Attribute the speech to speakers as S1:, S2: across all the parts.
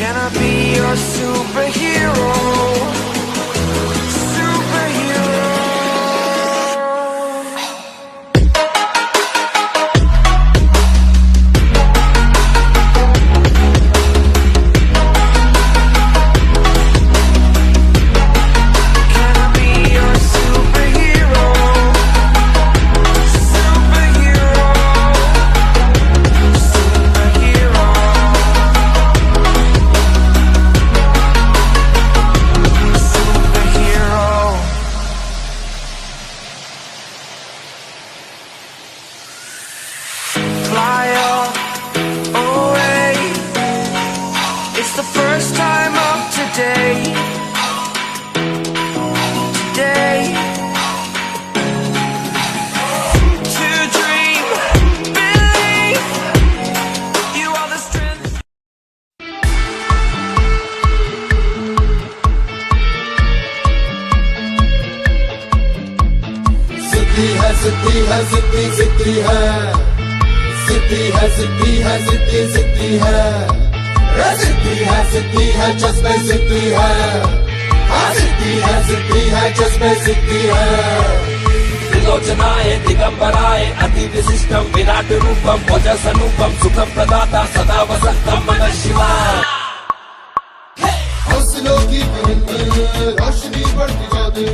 S1: Can I be your superhero? Fly away. It's the first time of today. To dream, believe you are the strength.
S2: जिद्दी है जिद्दी है जिद्दी जिद्दी है जिद्दी है जिद्दी है जिद्दी जिद्दी है जिद्दी है जिद्दी है जज्बे जिद्दी है जिद्दी है जज्बे जिद्दी है
S3: विलोचनाय दिगंबराय अति विशिष्टम विराट रूपम ओजसनूपम सुखम प्रदाता सदा वसंतम मनः शिवाय।
S2: हौसलों की किरण में रोशनी बढ़ती जाती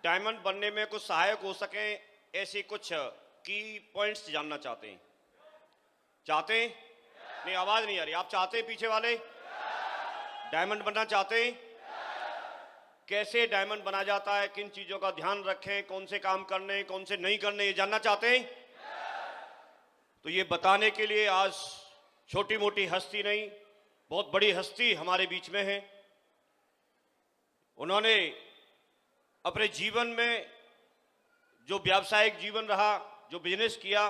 S4: डायमंड बनने में कुछ सहायक हो सके ऐसी कुछ की पॉइंट्स जानना चाहते हैं। नहीं, आवाज नहीं आ रही। आप चाहते हैं? पीछे वाले डायमंड बनना चाहते हैं? कैसे डायमंड बना जाता है, किन चीजों का ध्यान रखें, कौन से काम करने कौन से नहीं करने, ये जानना चाहते हैं? तो ये बताने के लिए आज छोटी मोटी हस्ती नहीं, बहुत बड़ी हस्ती हमारे बीच में है। उन्होंने अपने जीवन में जो व्यावसायिक जीवन रहा, जो बिजनेस किया,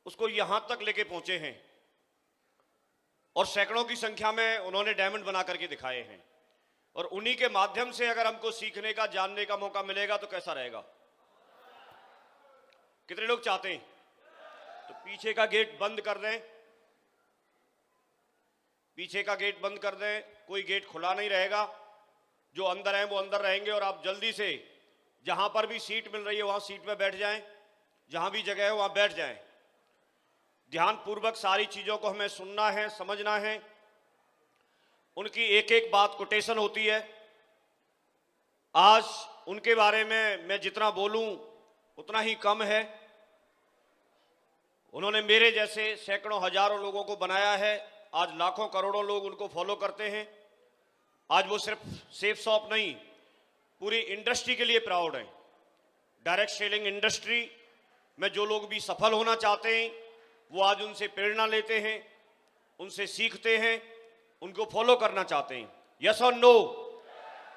S4: उसको यहां तक लेके पहुंचे हैं और सैकड़ों की संख्या में उन्होंने डायमंड बना करके दिखाए हैं। और उन्हीं के माध्यम से अगर हमको सीखने का, जानने का मौका मिलेगा तो कैसा रहेगा? कितने लोग चाहते हैं? तो पीछे का गेट बंद कर दें, पीछे का गेट बंद कर दें, कोई गेट खुला नहीं रहेगा। जो अंदर हैं वो अंदर रहेंगे और आप जल्दी से जहां पर भी सीट मिल रही है वहां सीट में बैठ जाएं, जहां भी जगह है वहां बैठ जाएं। ध्यान पूर्वक सारी चीजों को हमें सुनना है, समझना है। उनकी एक एक बात कोटेशन होती है। आज उनके बारे में मैं जितना बोलूं उतना ही कम है। उन्होंने मेरे जैसे सैकड़ों हजारों लोगों को बनाया है। आज लाखों करोड़ों लोग उनको फॉलो करते हैं। आज वो सिर्फ सेफ शॉप नहीं, पूरी इंडस्ट्री के लिए प्राउड है। डायरेक्ट सेलिंग इंडस्ट्री में जो लोग भी सफल होना चाहते हैं वो आज उनसे प्रेरणा लेते हैं, उनसे सीखते हैं, उनको फॉलो करना चाहते हैं। यस और नो?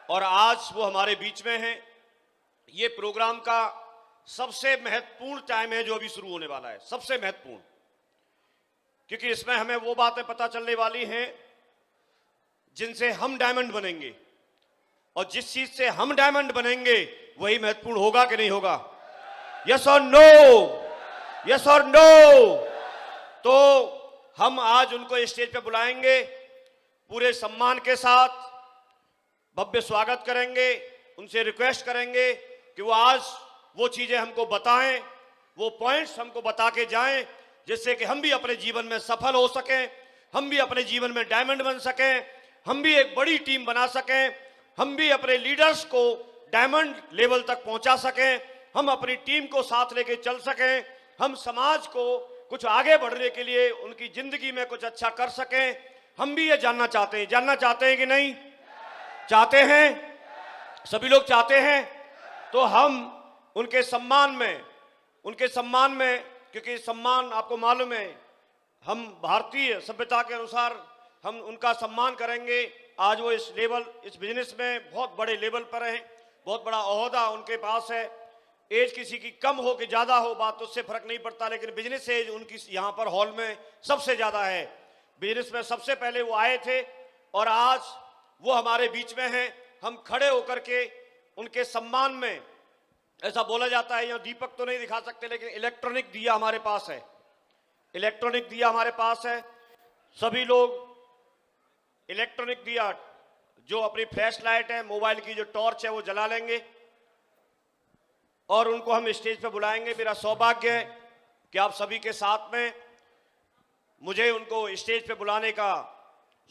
S4: और आज वो हमारे बीच में हैं। ये प्रोग्राम का सबसे महत्वपूर्ण टाइम है जो अभी शुरू होने वाला है, सबसे महत्वपूर्ण, क्योंकि इसमें हमें वो बातें पता चलने वाली हैं जिनसे हम डायमंड बनेंगे। और जिस चीज से हम डायमंड बनेंगे वही महत्वपूर्ण होगा कि नहीं होगा? यस और नो? यस और नो? तो हम आज उनको स्टेज पे बुलाएंगे, पूरे सम्मान के साथ भव्य स्वागत करेंगे। उनसे रिक्वेस्ट करेंगे कि वो आज वो चीजें हमको बताएं, वो पॉइंट्स हमको बता के जाएं, जिससे कि हम भी अपने जीवन में सफल हो सकें, हम भी अपने जीवन में डायमंड बन सकें, हम भी एक बड़ी टीम बना सकें, हम भी अपने लीडर्स को डायमंड लेवल तक पहुंचा सकें, हम अपनी टीम को साथ लेके चल सकें, हम समाज को कुछ आगे बढ़ने के लिए उनकी जिंदगी में कुछ अच्छा कर सकें। हम भी ये जानना चाहते हैं। जानना चाहते हैं कि नहीं? चाहते हैं? सभी लोग चाहते हैं। तो हम उनके सम्मान में, क्योंकि सम्मान आपको मालूम है, हम भारतीय सभ्यता के अनुसार हम उनका सम्मान करेंगे। आज वो इस बिजनेस में बहुत बड़े लेवल पर हैं, बहुत बड़ा ओहदा उनके पास है। एज किसी की कम हो कि ज्यादा हो, बात तो उससे फर्क नहीं पड़ता, लेकिन बिजनेस एज उनकी यहाँ पर हॉल में सबसे ज्यादा है। बिजनेस में सबसे पहले वो आए थे और आज वो हमारे बीच में हैं। हम खड़े होकर के उनके सम्मान में ऐसा बोला जाता है, यहाँ दीपक तो नहीं दिखा सकते लेकिन इलेक्ट्रॉनिक दिया हमारे पास है, इलेक्ट्रॉनिक दिया हमारे पास है। सभी लोग इलेक्ट्रॉनिक दिया जो अपनी फ्लैश लाइट है, मोबाइल की जो टॉर्च है वो जला लेंगे और उनको हम स्टेज पे बुलाएंगे। मेरा सौभाग्य है कि आप सभी के साथ में मुझे उनको स्टेज पे बुलाने का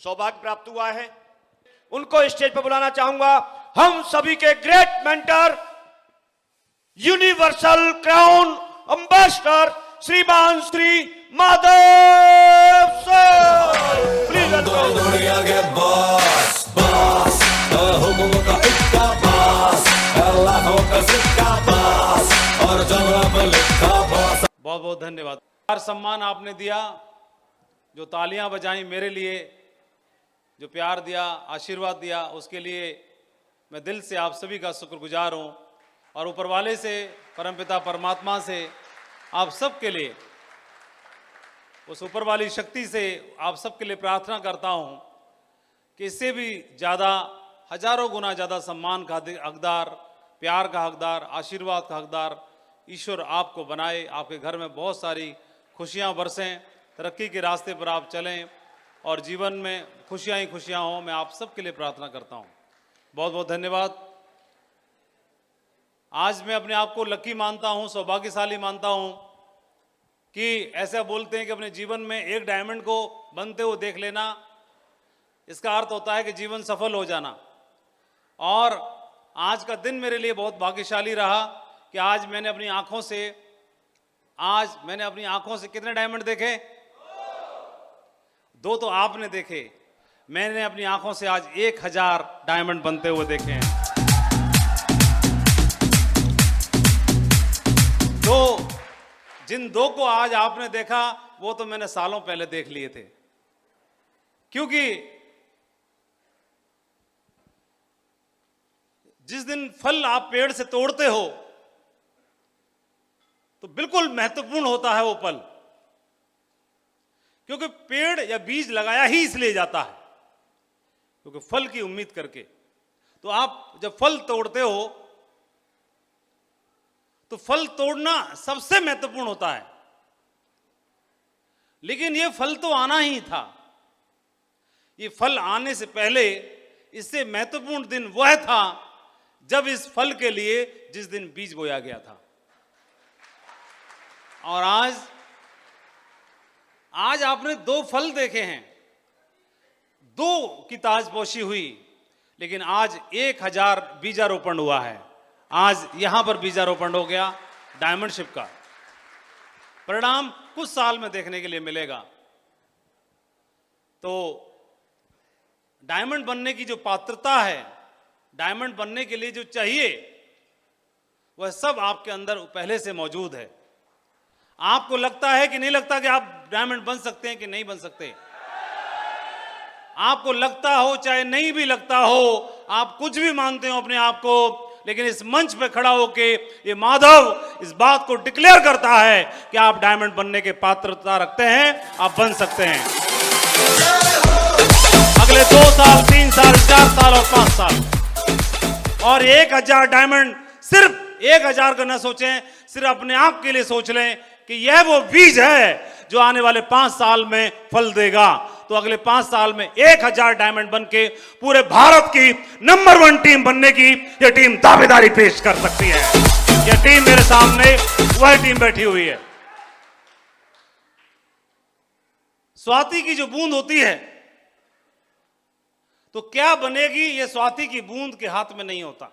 S4: सौभाग्य प्राप्त हुआ है। उनको स्टेज पे बुलाना चाहूंगा, हम सभी के great mentor, universal crown ambassador श्रीमान श्री माधव सर। प्लीज
S3: दुनिया के बॉस बॉस, हुकुम का इक्का बॉस, लाखों का सिक्का बॉस, और जगह पर लिखा बॉस।
S5: बहुत बहुत धन्यवाद। हर सम्मान आपने दिया, जो तालियां बजाई मेरे लिए, जो प्यार दिया, आशीर्वाद दिया, उसके लिए मैं दिल से आप सभी का शुक्रगुजार हूं। और ऊपर वाले से, परमपिता परमात्मा से, आप सबके लिए, उस ऊपर वाली शक्ति से आप सबके लिए प्रार्थना करता हूं कि इससे भी ज़्यादा, हजारों गुना ज़्यादा सम्मान का हकदार, प्यार का हकदार, आशीर्वाद का हकदार ईश्वर आपको बनाए। आपके घर में बहुत सारी खुशियां बरसें, तरक्की के रास्ते पर आप चलें और जीवन में खुशियां ही खुशियां हों। मैं आप सबके लिए प्रार्थना करता हूं। बहुत बहुत धन्यवाद। आज मैं अपने आप को लकी मानता हूं, सौभाग्यशाली मानता हूं कि ऐसा बोलते हैं कि अपने जीवन में एक डायमंड को बनते हुए देख लेना, इसका अर्थ होता है कि जीवन सफल हो जाना। और आज का दिन मेरे लिए बहुत भाग्यशाली रहा कि आज मैंने अपनी आंखों से कितने डायमंड देखे? 2 तो आपने देखे, मैंने अपनी आंखों से आज 1000 डायमंड बनते हुए देखे हैं। जिन 2 को आज आपने देखा वो तो मैंने सालों पहले देख लिए थे, क्योंकि जिस दिन फल आप पेड़ से तोड़ते हो तो बिल्कुल महत्वपूर्ण होता है वो पल, क्योंकि पेड़ या बीज लगाया ही इसलिए जाता है क्योंकि फल की उम्मीद करके। तो आप जब फल तोड़ते हो तो फल तोड़ना सबसे महत्वपूर्ण होता है, लेकिन ये फल तो आना ही था। ये फल आने से पहले इससे महत्वपूर्ण दिन वह था जब इस फल के लिए जिस दिन बीज बोया गया था। और आज आपने 2 फल देखे हैं, 2 की ताजपोशी हुई, लेकिन आज 1000 बीजारोपण हुआ है। आज यहां पर बीजारोपण हो गया। डायमंडशिप का परिणाम कुछ साल में देखने के लिए मिलेगा। तो डायमंड बनने की जो पात्रता है, डायमंड बनने के लिए जो चाहिए, वह सब आपके अंदर पहले से मौजूद है। आपको लगता है कि नहीं लगता कि आप डायमंड बन सकते हैं कि नहीं बन सकते? आपको लगता हो चाहे नहीं भी लगता हो, आप कुछ भी मानते हो अपने आप को, लेकिन इस मंच पे खड़ा होके ये माधव इस बात को डिक्लेयर करता है कि आप डायमंड बनने के पात्रता रखते हैं, आप बन सकते हैं। अगले 2 साल, 3 साल, 4 साल और 5 साल और 1000 डायमंड, सिर्फ 1000 का न सोचें, सिर्फ अपने आप के लिए सोच लें कि यह वो बीज है जो आने वाले 5 साल में फल देगा। तो अगले 5 साल में 1000 डायमंड बनके पूरे भारत की नंबर 1 टीम बनने की यह टीम दावेदारी पेश कर सकती है। यह टीम मेरे सामने वह टीम बैठी हुई है। स्वाति की जो बूंद होती है तो क्या बनेगी, यह स्वाति की बूंद के हाथ में नहीं होता।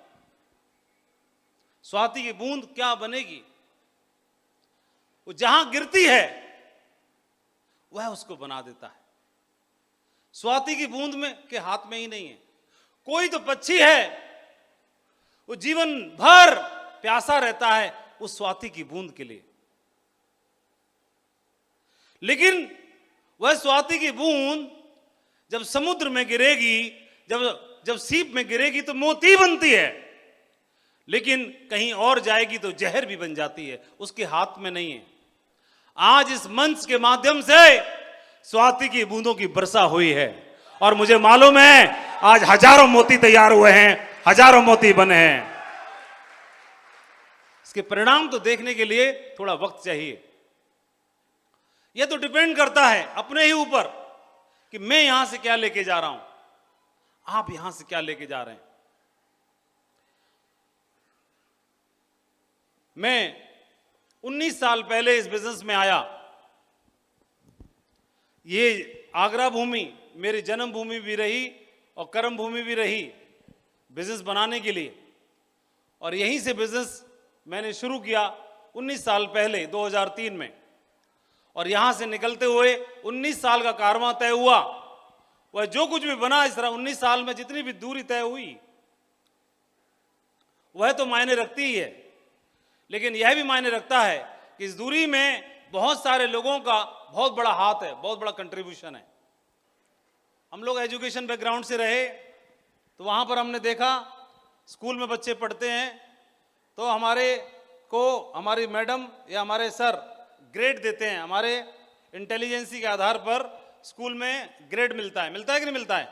S5: स्वाति की बूंद क्या बनेगी, वो जहां गिरती है वह उसको बना देता है। स्वाति की बूंद में के हाथ में ही नहीं है। कोई तो पक्षी है वो जीवन भर प्यासा रहता है उस स्वाति की बूंद के लिए, लेकिन वह स्वाति की बूंद जब समुद्र में गिरेगी, जब सीप में गिरेगी तो मोती बनती है, लेकिन कहीं और जाएगी तो जहर भी बन जाती है। उसके हाथ में नहीं है। आज इस मंच के माध्यम से स्वाति की बूंदों की वर्षा हुई है और मुझे मालूम है आज हजारों मोती तैयार हुए हैं, हजारों मोती बने हैं। इसके परिणाम तो देखने के लिए थोड़ा वक्त चाहिए। यह तो डिपेंड करता है अपने ही ऊपर कि मैं यहां से क्या लेके जा रहा हूं, आप यहां से क्या लेके जा रहे हैं। मैं 19 साल पहले इस बिजनेस में आया। ये आगरा भूमि मेरी जन्मभूमि भी रही और कर्म भूमि भी रही बिजनेस बनाने के लिए, और यहीं से बिजनेस मैंने शुरू किया 19 साल पहले 2003 में, और यहां से निकलते हुए 19 साल का कारवां तय हुआ। वह जो कुछ भी बना इस तरह 19 साल में जितनी भी दूरी तय हुई वह तो मायने रखती ही है, लेकिन यह भी मायने रखता है कि इस दूरी में बहुत सारे लोगों का बहुत बड़ा हाथ है, बहुत बड़ा कंट्रीब्यूशन है। हम लोग एजुकेशन बैकग्राउंड से रहे तो वहां पर हमने देखा स्कूल में बच्चे पढ़ते हैं तो हमारी मैडम या हमारे सर ग्रेड देते हैं, हमारे इंटेलिजेंसी के आधार पर स्कूल में ग्रेड मिलता है कि नहीं मिलता है।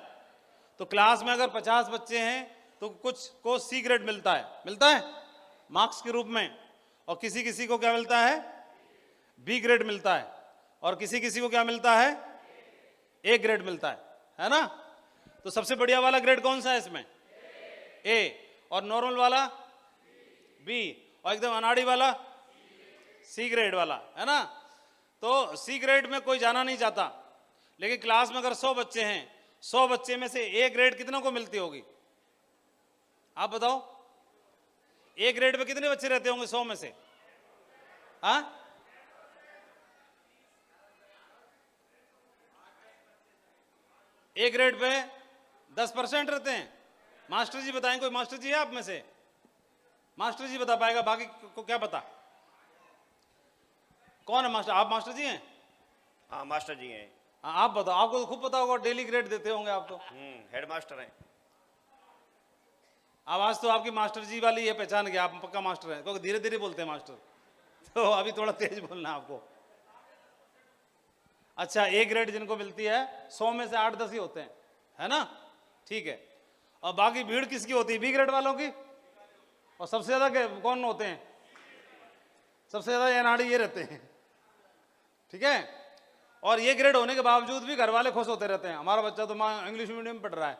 S5: तो क्लास में अगर 50 बच्चे हैं तो कुछ को सी ग्रेड मिलता है मार्क्स के रूप में, और किसी किसी को क्या मिलता है, बी ग्रेड मिलता है, और किसी किसी को क्या मिलता है, ए ग्रेड मिलता है ना। तो सबसे बढ़िया वाला ग्रेड कौन सा है इसमें, ए, और नॉर्मल वाला बी, और एकदम अनाड़ी वाला सी ग्रेड वाला, है ना। तो सी ग्रेड में कोई जाना नहीं चाहता, लेकिन क्लास में अगर 100 बच्चे हैं, 100 बच्चे में से ए ग्रेड कितनों को मिलती होगी, आप बताओ। ए ग्रेड पे कितने बच्चे रहते होंगे 100 में से, हाँ? ए ग्रेड पे 10% रहते हैं। मास्टर जी बताएं, कोई मास्टर जी है आप में से, मास्टर जी बता पाएगा, बाकी को क्या पता, कौन है मास्टर, आप मास्टर जी हैं?
S4: हाँ मास्टर जी हैं।
S5: हाँ आप बताओ, आपको तो खूब पता होगा, डेली ग्रेड देते होंगे आप तो।
S4: हेड मास्टर हैं।
S5: आवाज तो आपकी मास्टर जी वाली है, पहचान गया आप पक्का मास्टर है, क्योंकि धीरे धीरे बोलते हैं मास्टर, तो अभी थोड़ा तेज बोलना है आपको। अच्छा, ए ग्रेड जिनको मिलती है 100 में से 8-10 ही होते हैं, है ना, ठीक है। और बाकी भीड़ किसकी होती है, बी ग्रेड वालों की। और सबसे ज्यादा कौन होते हैं, सबसे ज्यादा अनाड़ी ये रहते हैं, ठीक है। और ये ग्रेड होने के बावजूद भी घर वाले खुश होते रहते हैं, हमारा बच्चा तो इंग्लिश मीडियम में पढ़ रहा है।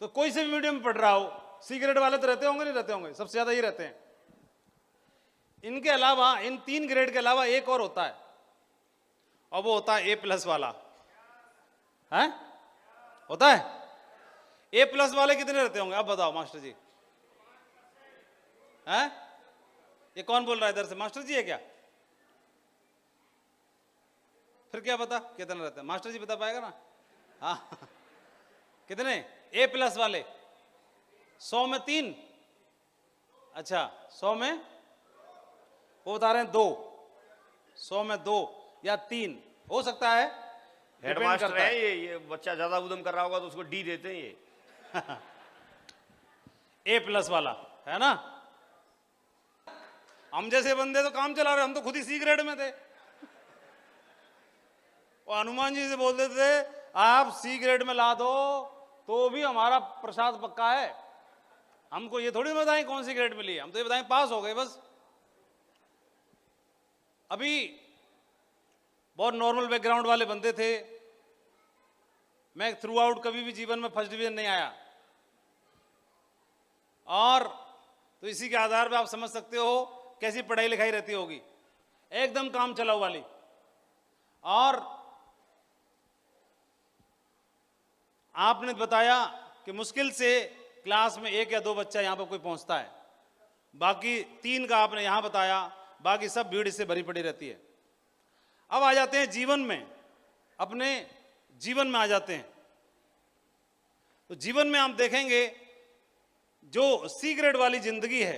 S5: तो कोई से भी मीडियम में पढ़ रहा हो, सी ग्रेड वाले तो रहते होंगे, नहीं रहते होंगे, सबसे ज्यादा ये रहते हैं। इनके अलावा, इन 3 ग्रेड के अलावा एक और होता है, और वो होता है A+ वाला, है होता है। A+ वाले कितने रहते होंगे आप बताओ मास्टर जी, हैं? ये कौन बोल रहा है इधर से, मास्टर जी है क्या? फिर क्या पता कितने रहते हैं, मास्टर जी बता पाएगा ना। हाँ कितने A+ वाले, 100 में 3, अच्छा 100 में वो बता रहे हैं 2, 100 में 2 या 3 हो सकता है,
S4: हेड मास्टर है ये बच्चा ज्यादा उद्यम कर रहा होगा तो उसको डी देते हैं ये।
S5: A+ वाला, है ना। हम जैसे बंदे तो काम चला रहे, हम तो खुद ही सी ग्रेड में थे, और हनुमान जी से बोलते थे आप सी ग्रेड में ला दो तो भी हमारा प्रसाद पक्का है। हमको ये थोड़ी बताएं कौन सी ग्रेड मिली, हम तो ये बताएं पास हो गए बस। अभी बहुत नॉर्मल बैकग्राउंड वाले बंदे थे, मैं थ्रू आउट कभी भी जीवन में फर्स्ट डिवीजन नहीं आया, और तो इसी के आधार पर आप समझ सकते हो कैसी पढ़ाई लिखाई रहती होगी, एकदम काम चलाऊ वाली। और आपने बताया कि मुश्किल से क्लास में 1 या 2 बच्चा यहां पर कोई पहुंचता है, बाकी 3 का आपने यहां बताया, बाकी सब भीड़ इससे भरी पड़ी रहती है। अब आ जाते हैं जीवन में, अपने जीवन में आ जाते हैं। तो जीवन में आप देखेंगे जो सी ग्रेड वाली जिंदगी है,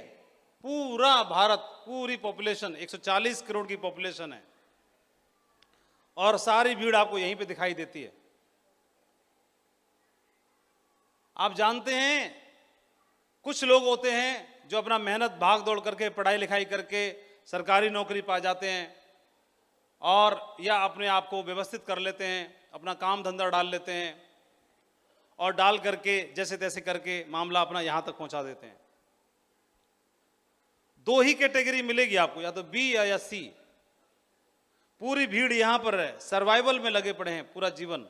S5: पूरा भारत, पूरी पॉपुलेशन 140 करोड़ की पॉपुलेशन है, और सारी भीड़ आपको यहीं पे दिखाई देती है। आप जानते हैं कुछ लोग होते हैं जो अपना मेहनत भाग दौड़ करके पढ़ाई लिखाई करके सरकारी नौकरी पा जाते हैं, और या अपने आप को व्यवस्थित कर लेते हैं, अपना काम धंधा डाल लेते हैं, और डाल करके जैसे तैसे करके मामला अपना यहां तक पहुंचा देते हैं। दो ही कैटेगरी मिलेगी आपको, या तो बी या सी। पूरी भीड़ यहां पर है, सर्वाइवल में लगे पड़े हैं पूरा जीवन,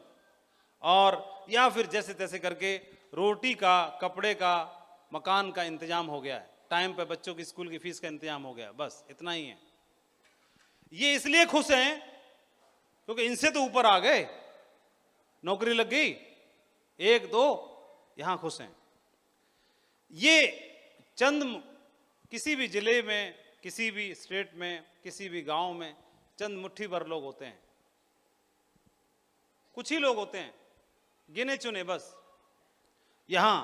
S5: और या फिर जैसे तैसे करके रोटी का, कपड़े का, मकान का इंतजाम हो गया है, टाइम पे बच्चों की स्कूल की फीस का इंतजाम हो गया है, बस इतना ही है। ये इसलिए खुश हैं क्योंकि इनसे तो ऊपर आ गए, नौकरी लग गई, एक दो, यहां खुश हैं। ये चंद किसी भी जिले में, किसी भी स्टेट में, किसी भी गांव में चंद मुट्ठी भर लोग होते हैं, कुछ ही लोग होते हैं, गिने चुने बस यहां,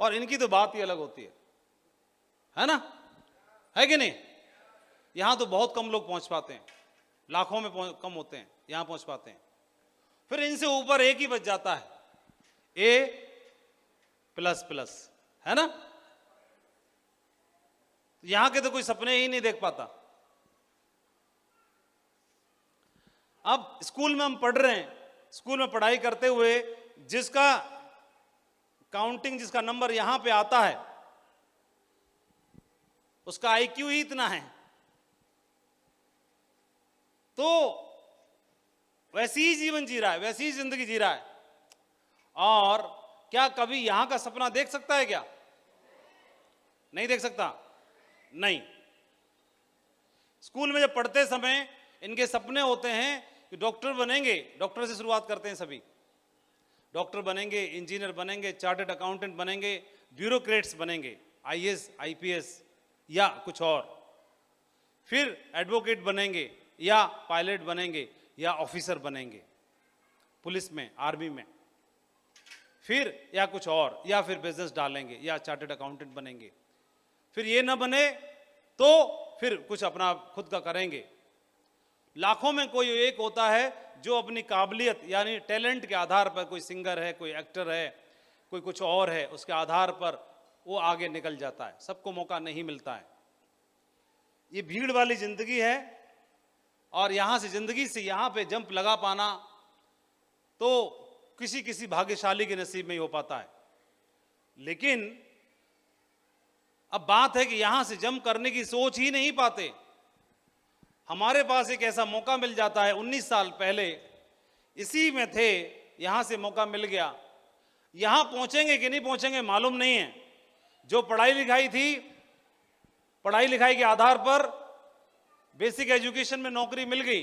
S5: और इनकी तो बात ही अलग होती है ना, है कि नहीं? यहां तो बहुत कम लोग पहुंच पाते हैं, लाखों में कम होते हैं, यहां पहुंच पाते हैं। फिर इनसे ऊपर एक ही बच जाता है, A++, है ना? यहां के तो कोई सपने ही नहीं देख पाता। अब स्कूल में हम पढ़ रहे हैं, स्कूल में पढ़ाई करते हुए जिसका काउंटिंग, जिसका नंबर यहां पे आता है, उसका IQ ही इतना है, तो वैसी ही जीवन जी रहा है, वैसी ही जिंदगी जी रहा है। और क्या कभी यहां का सपना देख सकता है क्या? नहीं देख सकता, नहीं। स्कूल में जब पढ़ते समय इनके सपने होते हैं कि डॉक्टर बनेंगे, डॉक्टर से शुरुआत करते हैं सभी, डॉक्टर बनेंगे, इंजीनियर बनेंगे, चार्टर्ड अकाउंटेंट बनेंगे, ब्यूरोक्रेट्स बनेंगे, IAS IPS या कुछ और, फिर एडवोकेट बनेंगे या पायलट बनेंगे या ऑफिसर बनेंगे पुलिस में, आर्मी में, फिर या कुछ और, या फिर बिजनेस डालेंगे या चार्टर्ड अकाउंटेंट बनेंगे। फिर ये ना बने तो फिर कुछ अपना खुद का करेंगे। लाखों में कोई एक होता है जो अपनी काबिलियत यानी टैलेंट के आधार पर, कोई सिंगर है, कोई एक्टर है, कोई कुछ और है, उसके आधार पर वो आगे निकल जाता है। सबको मौका नहीं मिलता है। ये भीड़ वाली जिंदगी है, और यहां से जिंदगी से यहां पे जंप लगा पाना तो किसी किसी भाग्यशाली के नसीब में ही हो पाता है। लेकिन अब बात है कि यहां से जंप करने की सोच ही नहीं पाते। हमारे पास एक ऐसा मौका मिल जाता है, 19 साल पहले इसी में थे, यहां से मौका मिल गया। यहां पहुंचेंगे कि नहीं पहुंचेंगे मालूम नहीं है। जो पढ़ाई लिखाई थी, पढ़ाई लिखाई के आधार पर बेसिक एजुकेशन में नौकरी मिल गई,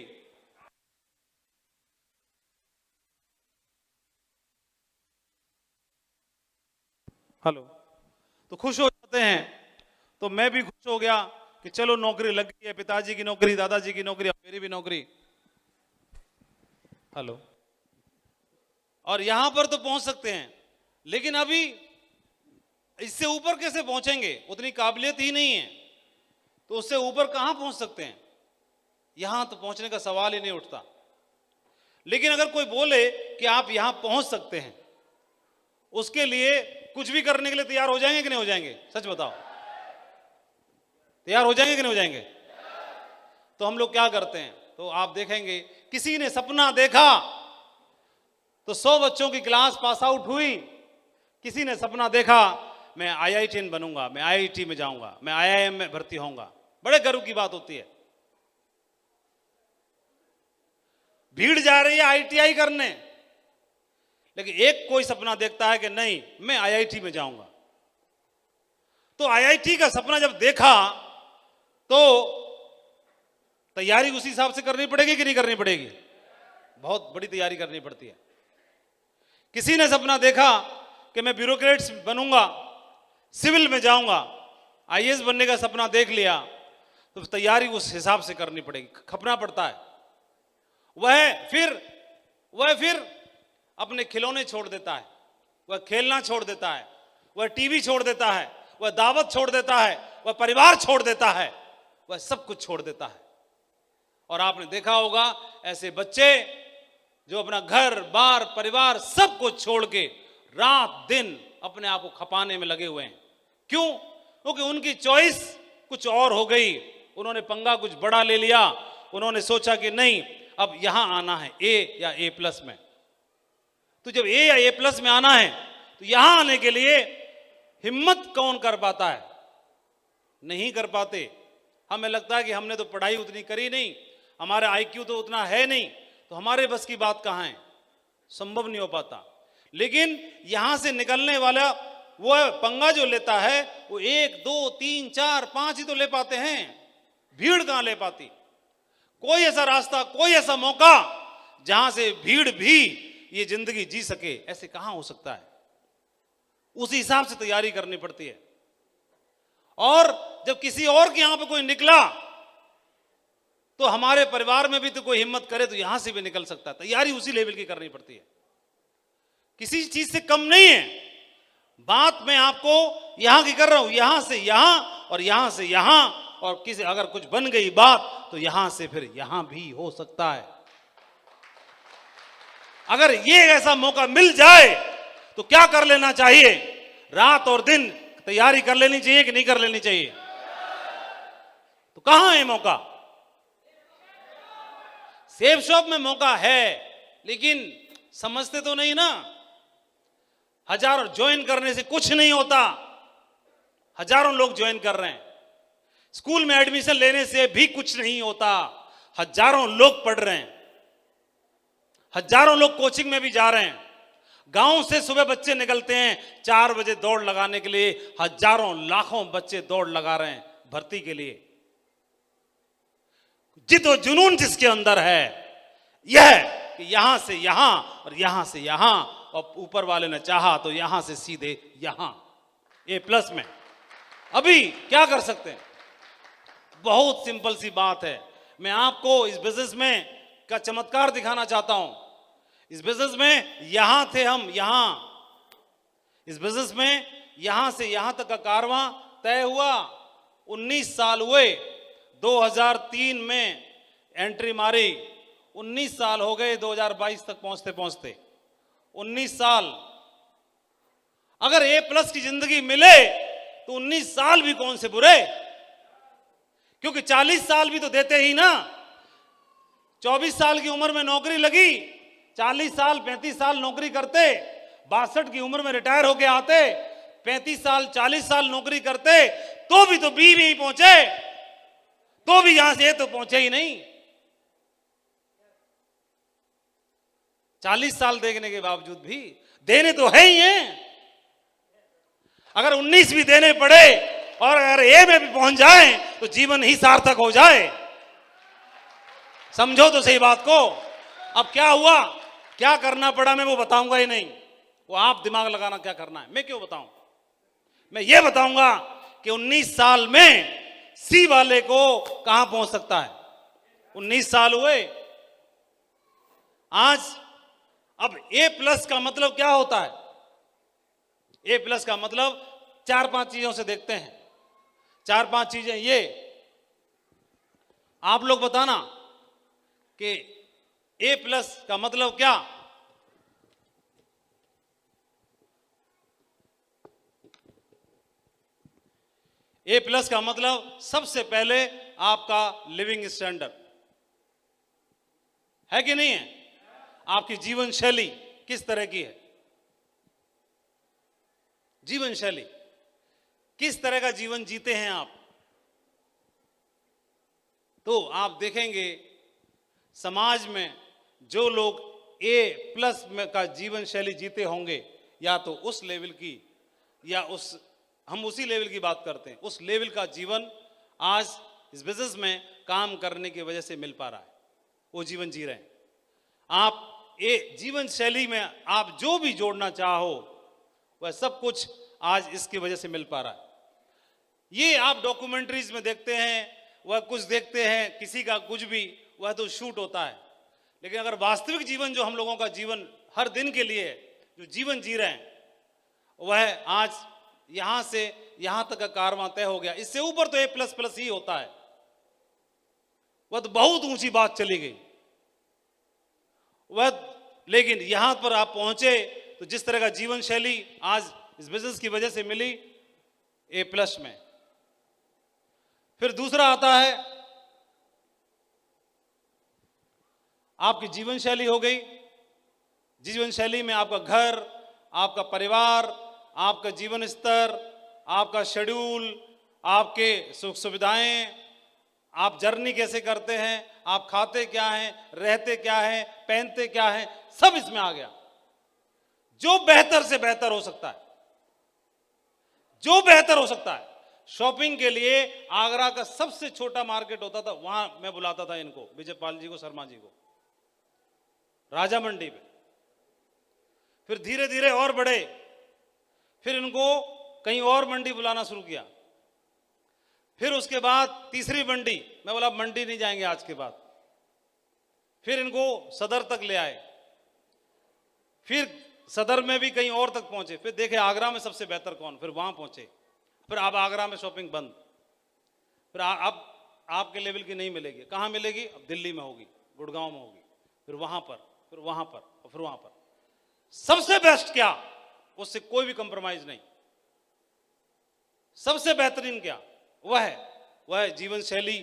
S5: हेलो, तो खुश हो जाते हैं। तो मैं भी खुश हो गया कि चलो नौकरी लग गई है, पिताजी की नौकरी, दादाजी की नौकरी, मेरी भी नौकरी, हेलो। और यहां पर तो पहुंच सकते हैं, लेकिन अभी इससे ऊपर कैसे पहुंचेंगे? उतनी काबिलियत ही नहीं है, तो उससे ऊपर कहां पहुंच सकते हैं? यहां तो पहुंचने का सवाल ही नहीं उठता। लेकिन अगर कोई बोले कि आप यहां पहुंच सकते हैं, उसके लिए कुछ भी करने के लिए तैयार हो जाएंगे कि नहीं हो जाएंगे? सच बताओ, तैयार हो जाएंगे कि नहीं हो जाएंगे? तो हम लोग क्या करते हैं, तो आप देखेंगे किसी ने सपना देखा तो 100 बच्चों की क्लास पास आउट हुई। किसी ने सपना देखा मैं IITian बनूंगा, मैं IIT में जाऊंगा, मैं IIM में भर्ती होऊंगा। बड़े गर्व की बात होती है। भीड़ जा रही है ITI करने, लेकिन एक कोई सपना देखता है कि नहीं मैं IIT में जाऊंगा। तो IIT का सपना जब देखा तो तैयारी उसी हिसाब से करनी पड़ेगी कि नहीं करनी पड़ेगी? बहुत बड़ी तैयारी करनी पड़ती है। किसी ने सपना देखा कि मैं ब्यूरोक्रेट्स बनूंगा, सिविल में जाऊंगा, IAS बनने का सपना देख लिया, तो तैयारी उस हिसाब से करनी पड़ेगी, खपना पड़ता है। वह फिर अपने खिलौने छोड़ देता है, वह खेलना छोड़ देता है, वह टीवी छोड़ देता है, वह दावत छोड़ देता है, वह परिवार छोड़ देता है, वह सब कुछ छोड़ देता है। और आपने देखा होगा ऐसे बच्चे जो अपना घर बार परिवार सब कुछ छोड़ के रात दिन अपने आप को खपाने में लगे हुए हैं। क्यों? क्योंकि उनकी चॉइस कुछ और हो गई। उन्होंने पंगा कुछ बड़ा ले लिया। उन्होंने सोचा कि नहीं अब यहां आना है A या A+ में। तो जब A या A+ में आना है तो यहां आने के लिए हिम्मत कौन कर पाता है? नहीं कर पाते। हमें लगता है कि हमने तो पढ़ाई उतनी करी नहीं, हमारा आईक्यू तो उतना है नहीं, तो हमारे बस की बात कहाँ है, संभव नहीं हो पाता। लेकिन यहां से निकलने वाला वो पंगा जो लेता है वो 1 2 3 4 5 ही तो ले पाते हैं, भीड़ कहां ले पाती। कोई ऐसा रास्ता, कोई ऐसा मौका जहां से भीड़ भी ये जिंदगी जी सके, ऐसे कहां हो सकता है। उसी हिसाब से तैयारी करनी पड़ती है। और जब किसी और के यहां पे कोई निकला तो हमारे परिवार में भी तो कोई हिम्मत करे तो यहां से भी निकल सकता है। तैयारी उसी लेवल की करनी पड़ती है, किसी चीज से कम नहीं है। बात मैं आपको यहां की कर रहा हूं, यहां से यहां और यहां से यहां, और किसी अगर कुछ बन गई बात तो यहां से फिर यहां भी हो सकता है। अगर ये ऐसा मौका मिल जाए तो क्या कर लेना चाहिए, रात और दिन तैयारी कर लेनी चाहिए कि नहीं कर लेनी चाहिए। तो कहां है मौका, सेफ शॉप में मौका है, लेकिन समझते तो नहीं ना। हजारों ज्वाइन करने से कुछ नहीं होता, हजारों लोग ज्वाइन कर रहे हैं। स्कूल में एडमिशन लेने से भी कुछ नहीं होता, हजारों लोग पढ़ रहे हैं, हजारों लोग कोचिंग में भी जा रहे हैं। गांव से सुबह बच्चे निकलते हैं 4 बजे दौड़ लगाने के लिए, हजारों लाखों बच्चे दौड़ लगा रहे हैं भर्ती के लिए। जितो जुनून जिसके अंदर है, यह कि यहां से यहां और यहां से यहां, और ऊपर वाले ने चाहा तो यहां से सीधे यहां A+ में। अभी क्या कर सकते हैं, बहुत सिंपल सी बात है। मैं आपको इस बिजनेस में का चमत्कार दिखाना चाहता हूं। इस बिजनेस में यहां थे हम, यहां, इस बिजनेस में यहां से यहां तक का कारवां तय हुआ। 19 साल हुए, 2003 में एंट्री मारी, 19 साल हो गए 2022 तक पहुंचते पहुंचते, 19 साल। अगर A+ की जिंदगी मिले तो 19 साल भी कौन से बुरे, क्योंकि 40 साल भी तो देते ही ना। 24 साल की उम्र में नौकरी लगी, 40 साल 35 साल नौकरी करते, 62 की उम्र में रिटायर होके आते, 35 साल 40 साल नौकरी करते, तो भी तो बी नहीं पहुंचे, तो भी यहां से तो पहुंचे ही नहीं। 40 साल देखने के बावजूद भी देने तो है ही हैं। अगर 19 भी देने पड़े और अगर A में भी पहुंच जाए तो जीवन ही सार्थक हो जाए। समझो तो सही बात को। अब क्या हुआ, क्या करना पड़ा, मैं वो बताऊंगा ही नहीं, वो आप दिमाग लगाना क्या करना है। मैं क्यों बताऊं, मैं ये बताऊंगा कि 19 साल में C वाले को कहां पहुंच सकता है। 19 साल हुए आज। अब A+ का मतलब क्या होता है, A+ का मतलब 4-5 चीजों से देखते हैं। 4-5 चीजें ये आप लोग बताना कि A+ का मतलब क्या। A+ का मतलब सबसे पहले आपका लिविंग स्टैंडर्ड है कि नहीं है, आपकी जीवन शैली किस तरह की है, जीवन शैली किस तरह का जीवन जीते हैं आप। तो आप देखेंगे समाज में जो लोग A+ में का जीवन शैली जीते होंगे, या तो उस लेवल की, या उस हम उसी लेवल की बात करते हैं, उस लेवल का जीवन आज इस बिजनेस में काम करने की वजह से मिल पा रहा है, वो जीवन जी रहे हैं आप। जीवन शैली में आप जो भी जोड़ना चाहो वह सब कुछ आज इसकी वजह से मिल पा रहा है। ये आप डॉक्यूमेंट्रीज में देखते हैं, वह कुछ देखते हैं, किसी का कुछ भी, वह तो शूट होता है। लेकिन अगर वास्तविक जीवन जो हम लोगों का जीवन हर दिन के लिए जो जीवन जी रहे हैं, वह आज यहां से यहां तक का कारवां तय हो गया। इससे ऊपर तो A++ ही होता है, वह तो बहुत ऊंची बात चली गई वह। लेकिन यहां पर आप पहुंचे तो जिस तरह का जीवन शैली आज इस बिजनेस की वजह से मिली A+ में। फिर दूसरा आता है आपकी जीवन शैली हो गई। जीवन शैली में आपका घर, आपका परिवार, आपका जीवन स्तर, आपका शेड्यूल, आपके सुख सुविधाएं, आप जर्नी कैसे करते हैं, आप खाते क्या हैं, रहते क्या हैं, पहनते क्या हैं, सब इसमें आ गया। जो बेहतर से बेहतर हो सकता है, जो बेहतर हो सकता है। शॉपिंग के लिए आगरा का सबसे छोटा मार्केट होता था, वहां मैं बुलाता था इनको, विजयपाल जी को, शर्मा जी को, राजा मंडी पे। फिर धीरे धीरे और बढ़े, फिर इनको कहीं और मंडी बुलाना शुरू किया। फिर उसके बाद तीसरी मंडी, मैं बोला मंडी नहीं जाएंगे आज के बाद। फिर इनको सदर तक ले आए, फिर सदर में भी कहीं और तक पहुंचे, फिर देखे आगरा में सबसे बेहतर कौन, फिर वहां पहुंचे। फिर अब आगरा में शॉपिंग बंद, फिर अब आपके लेवल की नहीं मिलेगी। कहां मिलेगी? अब दिल्ली में होगी, गुड़गांव में होगी, फिर वहां पर, फिर वहां पर, और फिर वहां पर। सबसे बेस्ट क्या? उससे कोई भी कंप्रोमाइज नहीं। सबसे बेहतरीन क्या? वह है जीवन शैली।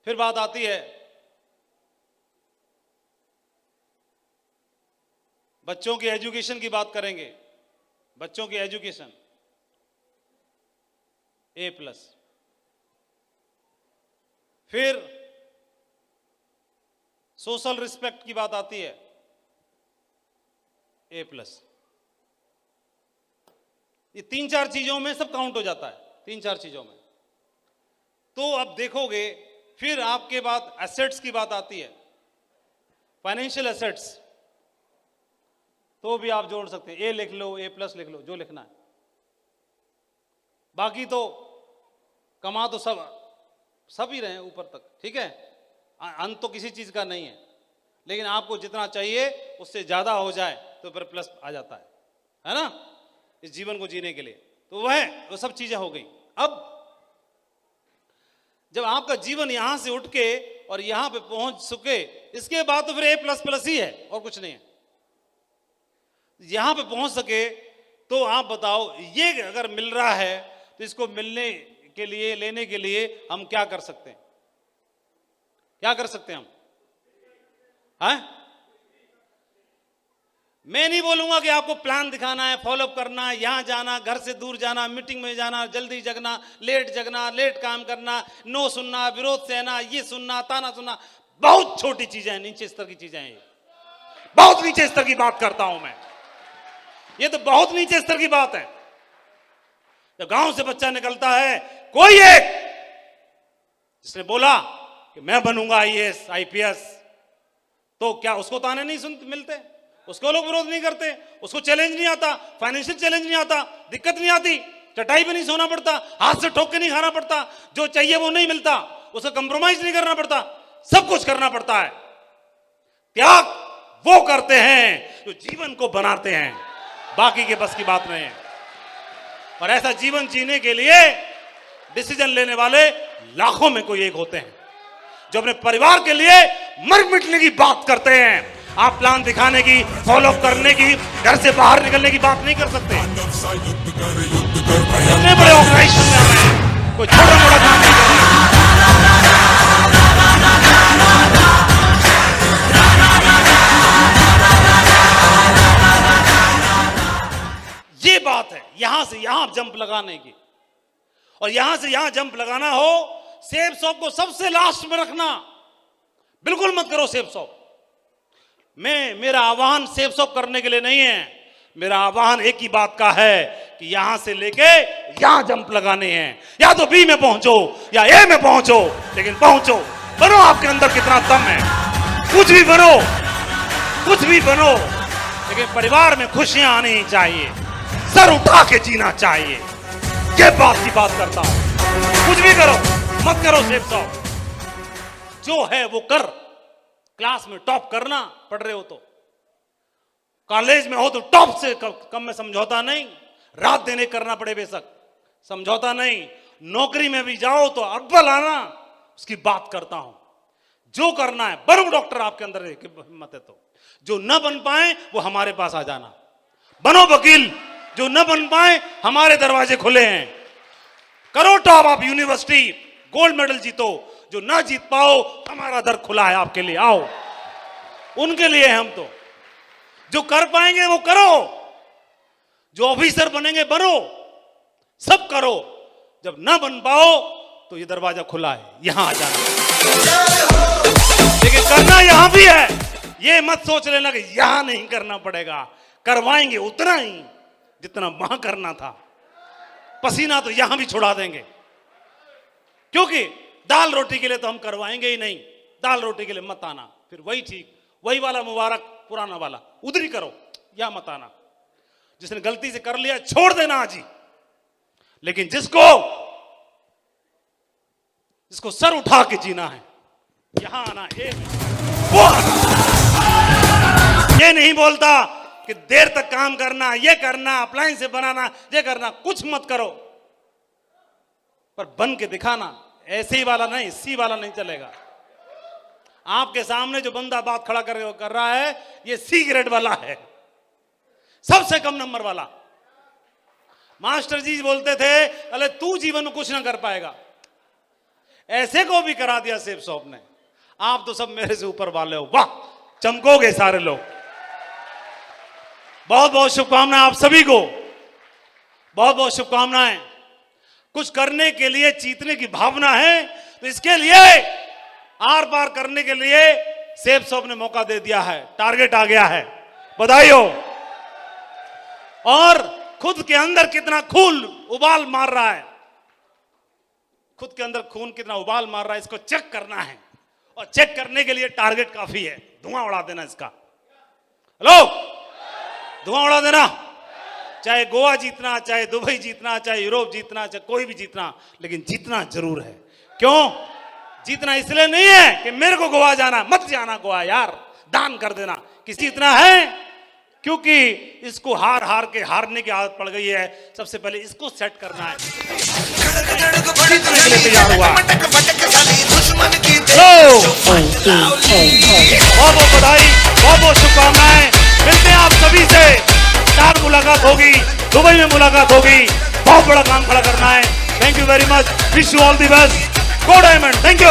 S5: फिर बात आती है बच्चों की एजुकेशन की, बात करेंगे। बच्चों की एजुकेशन A+। फिर सोशल रिस्पेक्ट की बात आती है, A+। ये 3-4 चीजों में सब काउंट हो जाता है, 3-4 चीजों में। तो अब देखोगे, फिर आपके बाद एसेट्स की बात आती है, फाइनेंशियल एसेट्स, तो भी आप जोड़ सकते हैं। A लिख लो, A+ लिख लो, जो लिखना है। बाकी तो कमा तो सब ही रहे हैं ऊपर तक, ठीक है, अंत तो किसी चीज का नहीं है, लेकिन आपको जितना चाहिए उससे ज्यादा हो जाए तो फिर प्लस आ जाता है ना, इस जीवन को जीने के लिए। तो वो सब चीजें हो गई। अब जब आपका जीवन यहां से उठ के और यहां पे पहुंच सके, इसके बाद तो फिर A++ ही है और कुछ नहीं है। यहां पे पहुंच सके तो आप बताओ, ये अगर मिल रहा है तो इसको मिलने के लिए, लेने के लिए हम क्या कर सकते हैं? क्या कर सकते हैं हम? हैं? मैं नहीं बोलूंगा कि आपको प्लान दिखाना है, फॉलोअप करना है, यहां जाना, घर से दूर जाना, मीटिंग में जाना, जल्दी जगना, लेट काम करना, नो सुनना, विरोध सहना, ये सुनना, ताना सुनना। बहुत छोटी चीजें हैं, नीचे स्तर की चीजें हैं ये। बहुत नीचे स्तर की बात करता हूं मैं, ये तो बहुत नीचे स्तर की बात है। जब गांव से बच्चा निकलता है, कोई एक जिसने बोला कि मैं बनूंगा IAS IPS, तो क्या उसको ताने नहीं सुनते मिलते? उसको लोग विरोध नहीं करते? उसको चैलेंज नहीं आता? फाइनेंशियल चैलेंज नहीं आता? दिक्कत नहीं आती? चटाई पे नहीं सोना पड़ता? हाथ से ठोक के नहीं खाना पड़ता? जो चाहिए वो नहीं मिलता? उसका कंप्रोमाइज नहीं करना पड़ता? सब कुछ करना पड़ता है। त्याग वो करते हैं जो जीवन को बनाते हैं, बाकी के बस की बात नहीं है। और ऐसा जीवन जीने के लिए डिसीजन लेने वाले लाखों में कोई एक होते हैं, जो अपने परिवार के लिए मर मिटने की बात करते हैं। आप प्लान दिखाने की, फॉलो करने की, घर से बाहर निकलने की बात नहीं कर सकते। इतने बड़े ऑर्गेनाइजेशन में हमें कोई छोटा मोटा काम नहीं करना। ये बात है यहां से यहां जंप लगाने की। और यहां से यहां जंप लगाना हो, सेफ शॉप को सबसे लास्ट में रखना, बिल्कुल मत करो सेफ शॉप। मेरा आह्वान सेफ शॉप करने के लिए नहीं है, मेरा आह्वान एक ही बात का है कि यहां से लेके यहां जंप लगाने हैं। या तो B में पहुंचो या A में पहुंचो, लेकिन पहुंचो। बनो आपके अंदर कितना दम है, कुछ भी बनो, कुछ भी बनो, लेकिन परिवार में खुशियां आनी चाहिए, सर उठा के जीना चाहिए। ये बात की बात करता हूं। कुछ भी करो, मत करो सेफ शॉप। जो है वो कर। क्लास में टॉप करना, पढ़ रहे हो तो, कॉलेज में हो तो टॉप से कम में समझौता नहीं, रात देने करना पड़े बेशक, समझौता नहीं। नौकरी में भी जाओ तो अव्वल आना, उसकी बात करता हूं। जो करना है, बनो डॉक्टर, आपके अंदर हिम्मत है तो। जो न बन पाए वो हमारे पास आ जाना। बनो वकील, जो न बन पाए हमारे दरवाजे खुले हैं। करो टॉप आप यूनिवर्सिटी, गोल्ड मेडल जीतो। जो ना जीत पाओ, हमारा दर खुला है आपके लिए, आओ। उनके लिए हम तो जो कर पाएंगे वो करो, जो ऑफिसर बनेंगे बनो, सब करो। जब ना बन पाओ तो ये दरवाजा खुला है, यहां आ जाना। लेकिन करना यहां भी है, ये मत सोच लेना कि यहां नहीं करना पड़ेगा। करवाएंगे उतना ही जितना वहां करना था। पसीना तो यहां भी छुड़ा देंगे, क्योंकि दाल रोटी के लिए तो हम करवाएंगे ही नहीं। दाल रोटी के लिए मत आना, फिर वही ठीक, वही वाला मुबारक पुराना वाला उधर ही करो, या मत आना। जिसने गलती से कर लिया छोड़ देना आज ही। लेकिन जिसको सर उठा के जीना है, यहां आना, वो आना। ये नहीं बोलता कि देर तक काम करना, ये करना, अप्लायंस से बनाना, ये करना, कुछ मत करो, पर बन के दिखाना। ऐसे ही वाला नहीं, सी वाला नहीं चलेगा। आपके सामने जो बंदा बात खड़ा कर रहा है, ये सी ग्रेड वाला है, सबसे कम नंबर वाला। मास्टर जी बोलते थे, अरे तू जीवन में कुछ ना कर पाएगा। ऐसे को भी करा दिया सेफ शॉप ने। आप तो सब मेरे से ऊपर वाले हो, वाह, चमकोगे सारे लोग। बहुत बहुत शुभकामनाएं आप सभी को, बहुत बहुत शुभकामनाएं। कुछ करने के लिए जीतने की भावना है, तो इसके लिए आर पार करने के लिए सेफ शॉप ने मौका दे दिया है, टारगेट आ गया है, बधाई हो। और खुद के अंदर कितना खून उबाल मार रहा है, खुद के अंदर खून कितना उबाल मार रहा है, इसको चेक करना है। और चेक करने के लिए टारगेट काफी है, धुआं उड़ा देना इसका। हेलो, धुआं उड़ा देना। चाहे गोवा जीतना, चाहे दुबई जीतना, चाहे यूरोप जीतना, चाहे कोई भी जीतना, लेकिन जीतना जरूर है। क्यों जीतना? इसलिए नहीं है कि मेरे को गोवा जाना, मत जाना गोवा यार, दान कर देना। किसी इतना है क्योंकि इसको हार हार के हारने की आदत पड़ गई है। सबसे पहले इसको सेट करना है, तैयार हुआ। बहुत बहुत बधाई, बहुत बहुत शुभकामनाएं। मिलते हैं आप सभी से, चार मुलाकात होगी, दुबई में मुलाकात होगी। बहुत बड़ा काम खड़ा करना है। Thank you very much, wish you all the best. Go diamond, thank you.